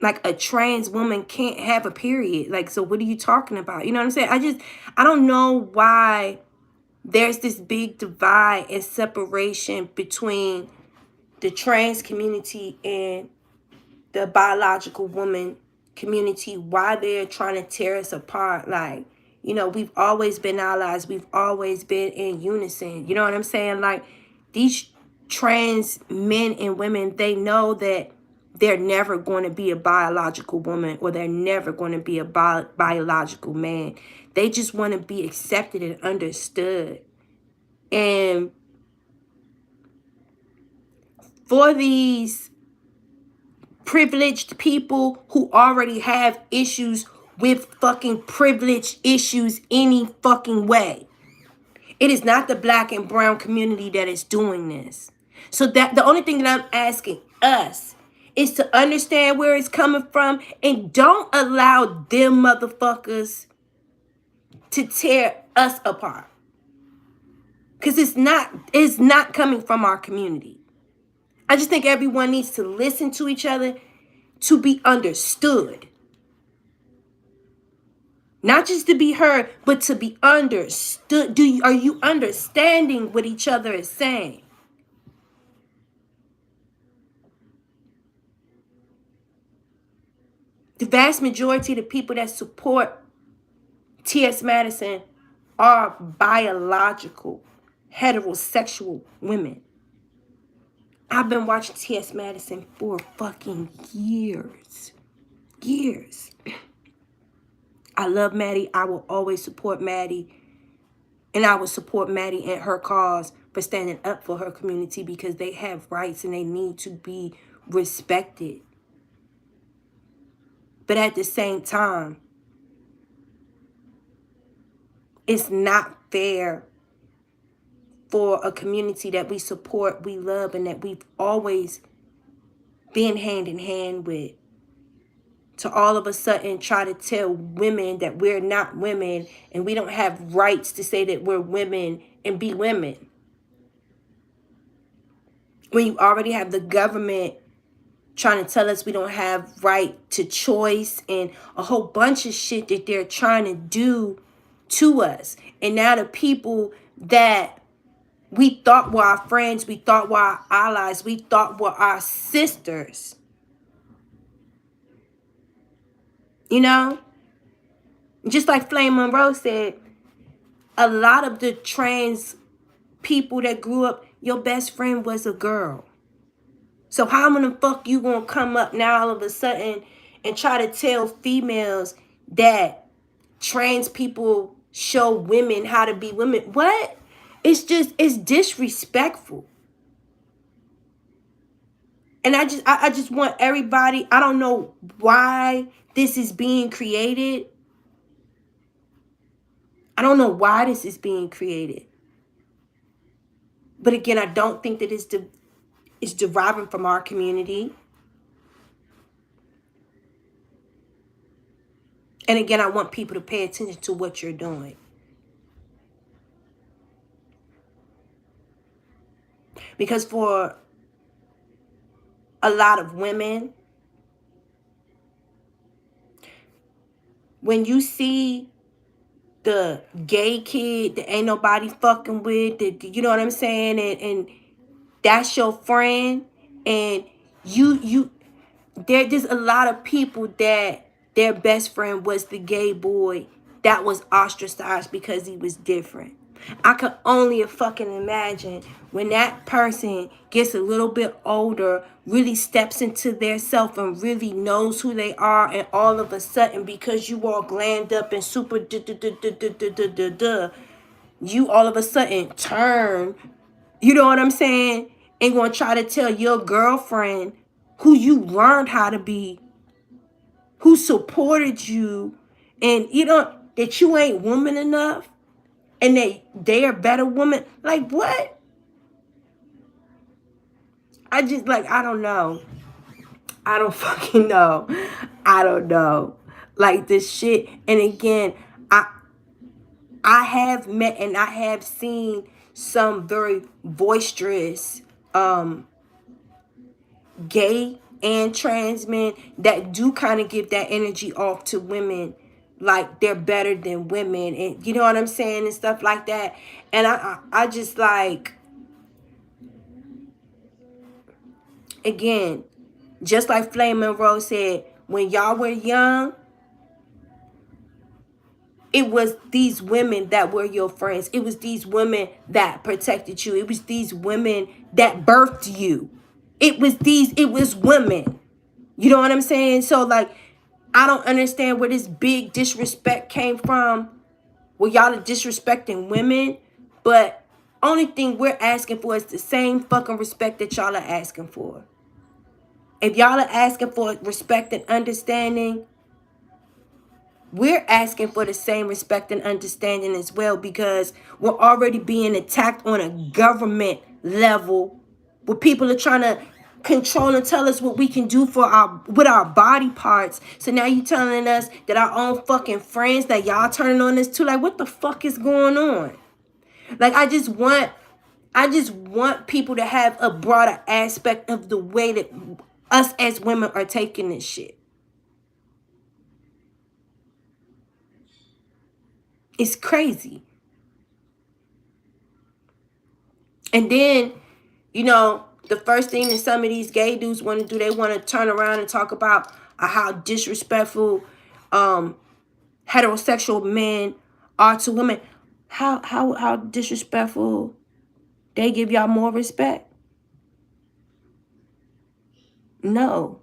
Like, a trans woman can't have a period. Like, so what are you talking about? You know what I'm saying? I don't know why there's this big divide and separation between the trans community and the biological woman community. Why they're trying to tear us apart. Like, you know, we've always been allies. We've always been in unison. You know what I'm saying? Like, these trans men and women, they know that they're never going to be a biological woman, or they're never going to be a biological man. They just want to be accepted and understood. And for these privileged people who already have issues with fucking privilege issues any fucking way, it is not the black and brown community that is doing this. So that the only thing that I'm asking us is to understand where it's coming from, and don't allow them motherfuckers to tear us apart. Because it's not coming from our community. I just think everyone needs to listen to each other to be understood. Not just to be heard, but to be understood. Are you understanding what each other is saying? The vast majority of the people that support T.S. Madison are biological, heterosexual women. I've been watching T.S. Madison for fucking years. Years. I love Maddie. I will always support Maddie. And I will support Maddie and her cause for standing up for her community, because they have rights and they need to be respected. But at the same time, it's not fair for a community that we support, we love, and that we've always been hand in hand with, to all of a sudden try to tell women that we're not women and we don't have rights to say that we're women and be women. When you already have the government trying to tell us we don't have right to choice and a whole bunch of shit that they're trying to do to us. And now the people that we thought were our friends, we thought were our allies, we thought were our sisters, you know? Just like Flame Monroe said, a lot of the trans people that grew up, your best friend was a girl. So how in the fuck you gonna come up now all of a sudden and try to tell females that trans people show women how to be women. What? It's disrespectful. And I just want everybody, I don't know why this is being created. I don't know why this is being created. But again, I don't think that it's deriving from our community. And again, I want people to pay attention to what you're doing. Because for a lot of women, when you see the gay kid that ain't nobody fucking with, that, you know what I'm saying, and that's your friend, and there's a lot of people that their best friend was the gay boy that was ostracized because he was different. I could only fucking imagine when that person gets a little bit older, really steps into their self and really knows who they are, and all of a sudden, because you all glammed up and super you all of a sudden turn, you know what I'm saying, and gonna try to tell your girlfriend who you learned how to be, who supported you, and you know that you ain't woman enough, and they are better woman. Like, what? I just, like, I don't know. I don't fucking know. I don't know. Like, this shit. And again, I have met and I have seen some very boisterous gay and trans men that do kind of give that energy off to women, like they're better than women, and you know what I'm saying, and stuff like that. And I just, like, again, just like Flame Monroe said, when y'all were young, it was these women that were your friends. It was these women that protected you. It was these women that birthed you. It was women. You know what I'm saying? So, like, I don't understand where this big disrespect came from. Well, y'all are disrespecting women, but only thing we're asking for is the same fucking respect that y'all are asking for. If y'all are asking for respect and understanding, we're asking for the same respect and understanding as well, because we're already being attacked on a government level where people are trying to control and tell us what we can do with our body parts. So now you telling us that our own fucking friends that y'all turning on us to, like, what the fuck is going on? Like, I just want people to have a broader aspect of the way that us as women are taking this shit. It's crazy. And then, you know, the first thing that some of these gay dudes want to do, they want to turn around and talk about how disrespectful heterosexual men are to women. How disrespectful? They give y'all more respect? No.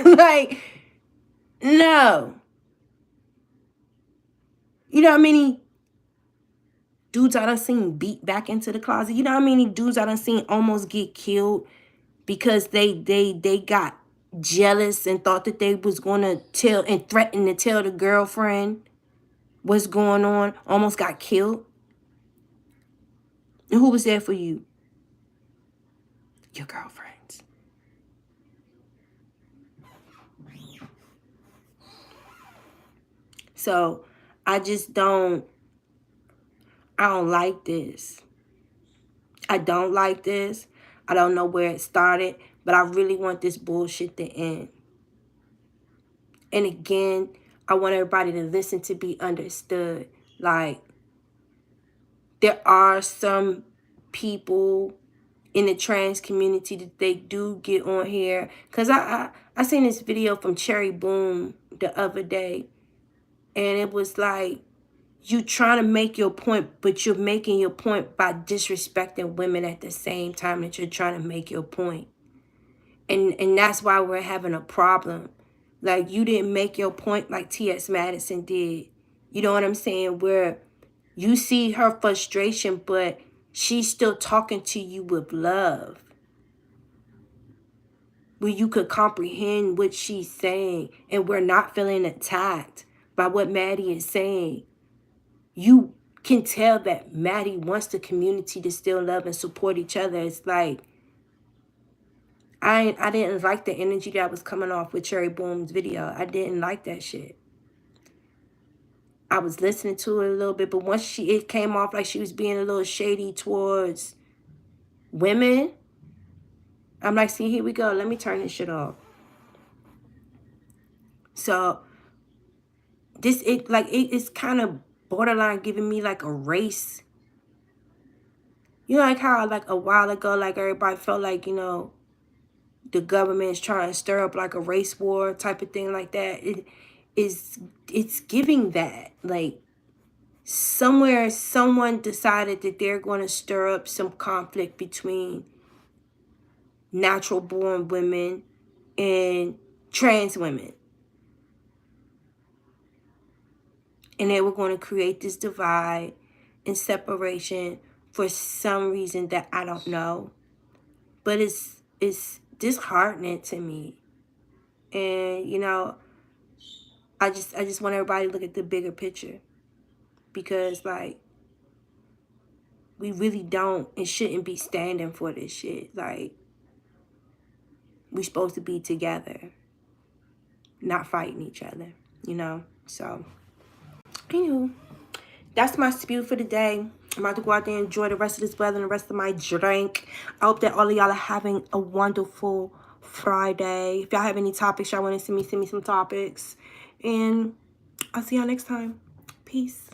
Like, no. You know how many dudes I done seen beat back into the closet? You know how many dudes I done seen almost get killed because they got jealous and thought that they was going to tell and threaten to tell the girlfriend what's going on, almost got killed? And who was there for you? Your girlfriends. So I don't like this. I don't like this. I don't know where it started, but I really want this bullshit to end. And again, I want everybody to listen to be understood. Like, there are some people in the trans community that they do get on here. Because I seen this video from Cherry Boom the other day. And it was like, you trying to make your point, but you're making your point by disrespecting women at the same time that you're trying to make your point. And that's why we're having a problem. Like, you didn't make your point like T.S. Madison did. You know what I'm saying? Where you see her frustration, but she's still talking to you with love. Where you could comprehend what she's saying, and we're not feeling attacked by what Maddie is saying. You can tell that Maddie wants the community to still love and support each other. It's like, I didn't like the energy that was coming off with Cherry Boom's video. I didn't like that shit. I was listening to it a little bit, but once it came off like she was being a little shady towards women, I'm like, see, here we go. Let me turn this shit off. So it's kind of borderline giving me like a race. You know, like how like a while ago, like everybody felt like, you know, the government is trying to stir up like a race war type of thing like that. It's giving that. Like, somewhere someone decided that they're going to stir up some conflict between natural born women and trans women. And they were going to create this divide and separation for some reason that I don't know. But it's disheartening to me. And, you know, I just want everybody to look at the bigger picture. Because, like, we really don't and shouldn't be standing for this shit. Like, we're supposed to be together, not fighting each other, you know? So, anywho, that's my spew for the day. I'm about to go out there and enjoy the rest of this weather and the rest of my drink. I hope that all of y'all are having a wonderful Friday. If y'all have any topics y'all want to send me some topics. And I'll see y'all next time. Peace.